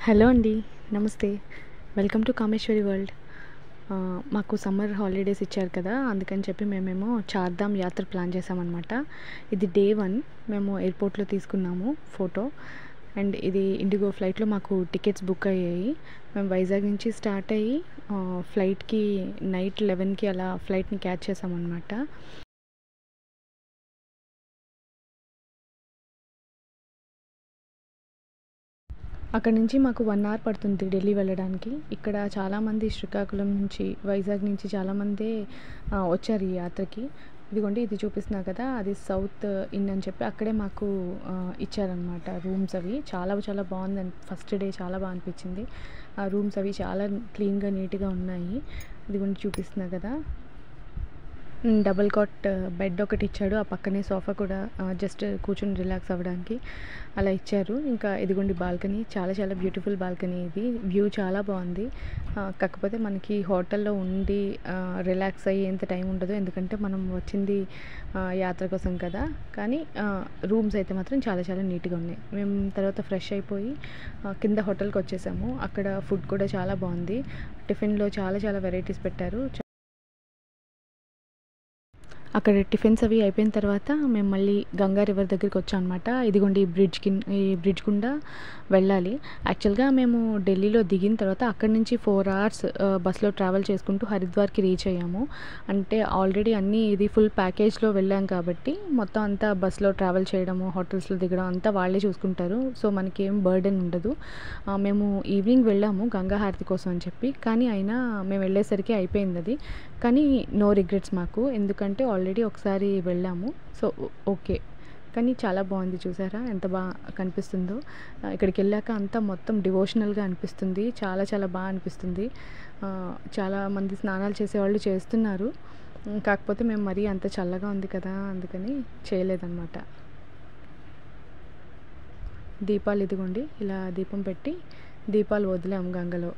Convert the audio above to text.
Hello అండి. నమస్తే. Welcome to Kameshwari world. మాకు సమ్మర్ హాలిడేస్ ఇచ్చారు కదా! అందుకని చెప్పి మేమేమో చార్ధామ్ యాత్ర ప్లాన్ చేసామన్నమాట. ఇది డే 1 మేము ఎయిర్‌పోర్ట్‌లో తీసుకున్నాము ఫోటో. అండ్ ఇది ఇండిగో ఫ్లైట్‌లో మాకు టికెట్స్ బుక్ అయ్యాయి. మేము వైజాగ్ నుంచి స్టార్ట్ అయ్యి ఫ్లైట్‌కి నైట్ 11కి అలా ఫ్లైట్‌ని క్యాచ్ చేసామన్నమాట. అక్కడి నుంచి మాకు 1 అవర్ పడుతుంది ఢిల్లీ వెళ్ళడానికి. ఇక్కడ చాలామంది శ్రీకాకుళం నుంచి, వైజాగ్ నుంచి చాలామందే వచ్చారు ఈ యాత్రకి. ఇదిగోండి ఇది చూపిస్తున్నా కదా! అది సౌత్ ఇన్ అని చెప్పి అక్కడే మాకు ఇచ్చారనమాట రూమ్స్ అవి. చాలా చాలా బాగుంది. ఫస్ట్ డే చాలా బాగా అనిపించింది. ఆ రూమ్స్ అవి చాలా క్లీన్‌గా, నీట్‌గా ఉన్నాయి. ఇదిగోండి చూపిస్తున్నా కదా! డబుల్ కాట్ బెడ్ ఒకటి ఇచ్చాడు. ఆ పక్కనే సోఫా కూడా జస్ట్ కూర్చొని రిలాక్స్ అవ్వడానికి అలా ఇచ్చారు. ఇంకా ఇదిగోండి బాల్కనీ. చాలా చాలా బ్యూటిఫుల్ బాల్కనీ ఇది. వ్యూ చాలా బాగుంది. కాకపోతే మనకి హోటల్లో ఉండి రిలాక్స్ అయ్యేంత టైం ఉండదు. ఎందుకంటే మనం వచ్చింది యాత్ర కోసం కదా! కానీ రూమ్స్ అయితే మాత్రం చాలా చాలా నీట్‌గా ఉన్నాయి. మేము తర్వాత ఫ్రెష్ అయిపోయి కింద హోటల్‌కి వచ్చేసాము. అక్కడ ఫుడ్ కూడా చాలా బాగుంది. టిఫిన్‌లో చాలా చాలా వెరైటీస్ పెట్టారు. అక్కడ టిఫిన్స్ అవి అయిపోయిన తర్వాత మేము మళ్ళీ గంగా రివర్ దగ్గరికి వచ్చాం అనమాట. ఇదిగోండి ఈ బ్రిడ్జ్ గుండా వెళ్ళాలి. యాక్చువల్గా మేము ఢిల్లీలో దిగిన తర్వాత అక్కడి నుంచి 4 అవర్స్ బస్సులో ట్రావెల్ చేసుకుంటూ హరిద్వార్కి రీచ్ అయ్యాము. అంటే ఆల్రెడీ అన్నీ ఇది ఫుల్ ప్యాకేజ్లో వెళ్ళాం కాబట్టి మొత్తం అంతా బస్సులో ట్రావెల్ చేయడము, హోటల్స్లో దిగడం అంతా వాళ్ళే చూసుకుంటారు. సో మనకేం బర్డెన్ ఉండదు. మేము ఈవినింగ్ వెళ్ళాము గంగా హారతి కోసం అని చెప్పి. కానీ అయినా మేము వెళ్ళేసరికి అయిపోయింది అది. కానీ నో రిగ్రెట్స్ మాకు. ఎందుకంటే ఆల్రెడీ ఒకసారి వెళ్ళాము. So okay. కానీ చాలా బాగుంది. చూసారా ఎంత కనిపిస్తుందో. ఇక్కడికి వెళ్ళాక అంతా మొత్తం డివోషనల్గా అనిపిస్తుంది. చాలా చాలా బాగా అనిపిస్తుంది. చాలామంది స్నానాలు చేసేవాళ్ళు చేస్తున్నారు. కాకపోతే మేము మరీ అంత చల్లగా ఉంది కదా అందుకని చేయలేదన్నమాట. దీపాలు ఇదిగోండి ఇలా దీపం పెట్టి దీపాలు వదిలాము గంగలో.